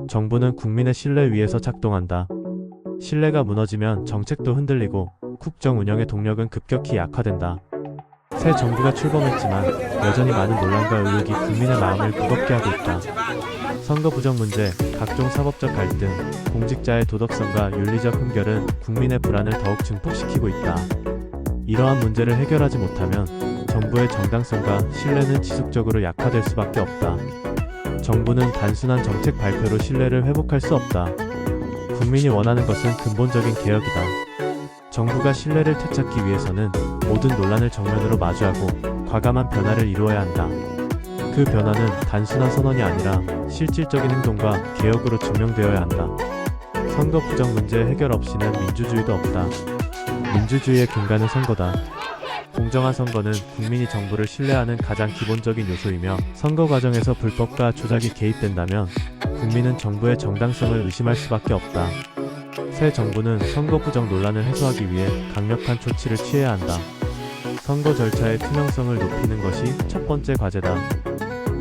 정부는 국민의 신뢰 위에서 작동한다. 신뢰가 무너지면 정책도 흔들리고 국정 운영의 동력은 급격히 약화된다. 새 정부가 출범했지만 여전히 많은 논란과 의혹이 국민의 마음을 무겁게 하고 있다. 선거 부정 문제, 각종 사법적 갈등, 공직자의 도덕성과 윤리적 흠결은 국민의 불안을 더욱 증폭시키고 있다. 이러한 문제를 해결하지 못하면 정부의 정당성과 신뢰는 지속적으로 약화될 수밖에 없다. 정부는 단순한 정책 발표로 신뢰를 회복할 수 없다. 국민이 원하는 것은 근본적인 개혁이다. 정부가 신뢰를 되찾기 위해서는 모든 논란을 정면으로 마주하고 과감한 변화를 이루어야 한다. 그 변화는 단순한 선언이 아니라 실질적인 행동과 개혁으로 증명되어야 한다. 선거 부정 문제 해결 없이는 민주주의도 없다. 민주주의의 근간은 선거다. 공정한 선거는 국민이 정부를 신뢰하는 가장 기본적인 요소이며, 선거 과정에서 불법과 조작이 개입된다면 국민은 정부의 정당성을 의심할 수밖에 없다. 새 정부는 선거 부정 논란을 해소하기 위해 강력한 조치를 취해야 한다. 선거 절차의 투명성을 높이는 것이 첫 번째 과제다.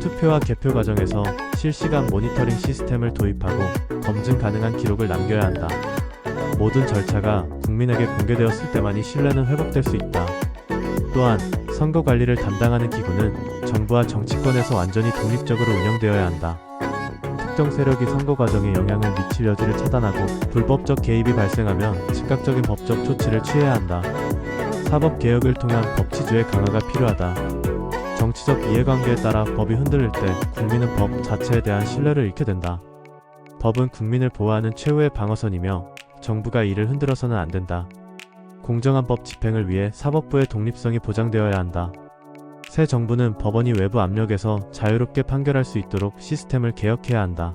투표와 개표 과정에서 실시간 모니터링 시스템을 도입하고 검증 가능한 기록을 남겨야 한다. 모든 절차가 국민에게 공개되었을 때만이 신뢰는 회복될 수 있다. 또한 선거 관리를 담당하는 기구는 정부와 정치권에서 완전히 독립적으로 운영되어야 한다. 특정 세력이 선거 과정에 영향을 미칠 여지를 차단하고 불법적 개입이 발생하면 즉각적인 법적 조치를 취해야 한다. 사법개혁을 통한 법치주의 강화가 필요하다. 정치적 이해관계에 따라 법이 흔들릴 때 국민은 법 자체에 대한 신뢰를 잃게 된다. 법은 국민을 보호하는 최후의 방어선이며 정부가 이를 흔들어서는 안 된다. 공정한 법 집행을 위해 사법부의 독립성이 보장되어야 한다. 새 정부는 법원이 외부 압력에서 자유롭게 판결할 수 있도록 시스템을 개혁해야 한다.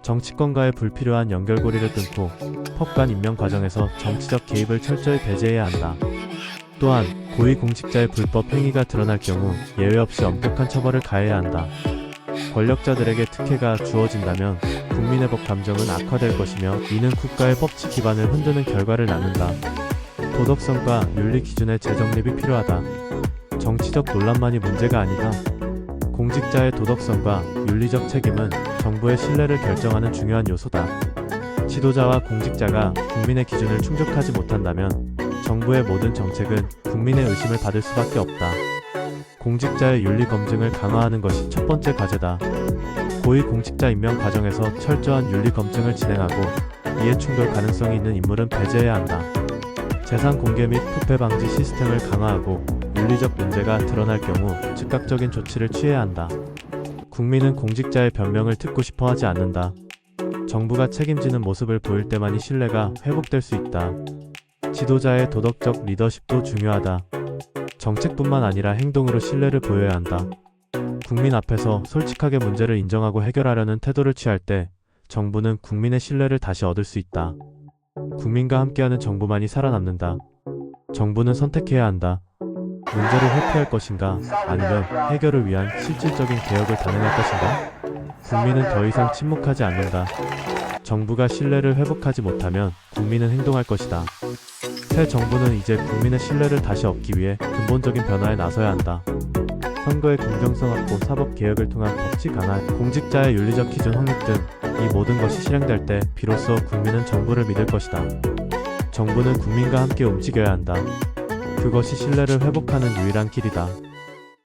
정치권과의 불필요한 연결고리를 끊고 법관 임명 과정에서 정치적 개입을 철저히 배제해야 한다. 또한 고위공직자의 불법 행위가 드러날 경우 예외 없이 엄격한 처벌을 가해야 한다. 권력자들에게 특혜가 주어진다면 국민의 법 감정은 악화될 것이며, 이는 국가의 법치 기반을 흔드는 결과를 낳는다. 도덕성과 윤리 기준의 재정립이 필요하다. 정치적 논란만이 문제가 아니다. 공직자의 도덕성과 윤리적 책임은 정부의 신뢰를 결정하는 중요한 요소다. 지도자와 공직자가 국민의 기준을 충족하지 못한다면 정부의 모든 정책은 국민의 의심을 받을 수밖에 없다. 공직자의 윤리 검증을 강화하는 것이 첫 번째 과제다. 고위공직자 임명 과정에서 철저한 윤리 검증을 진행하고 이해충돌 가능성이 있는 인물은 배제해야 한다. 재산 공개 및 부패 방지 시스템을 강화하고 윤리적 문제가 드러날 경우 즉각적인 조치를 취해야 한다. 국민은 공직자의 변명을 듣고 싶어 하지 않는다. 정부가 책임지는 모습을 보일 때만이 신뢰가 회복될 수 있다. 지도자의 도덕적 리더십도 중요하다. 정책뿐만 아니라 행동으로 신뢰를 보여야 한다. 국민 앞에서 솔직하게 문제를 인정하고 해결하려는 태도를 취할 때 정부는 국민의 신뢰를 다시 얻을 수 있다. 국민과 함께하는 정부만이 살아남는다. 정부는 선택해야 한다. 문제를 회피할 것인가, 아니면 해결을 위한 실질적인 개혁을 단행할 것인가? 국민은 더 이상 침묵하지 않는다. 정부가 신뢰를 회복하지 못하면 국민은 행동할 것이다. 새 정부는 이제 국민의 신뢰를 다시 얻기 위해 근본적인 변화에 나서야 한다. 선거의 공정성 확보, 사법개혁을 통한 법치 강화, 공직자의 윤리적 기준 확립 등 이 모든 것이 실행될 때 비로소 국민은 정부를 믿을 것이다. 정부는 국민과 함께 움직여야 한다. 그것이 신뢰를 회복하는 유일한 길이다.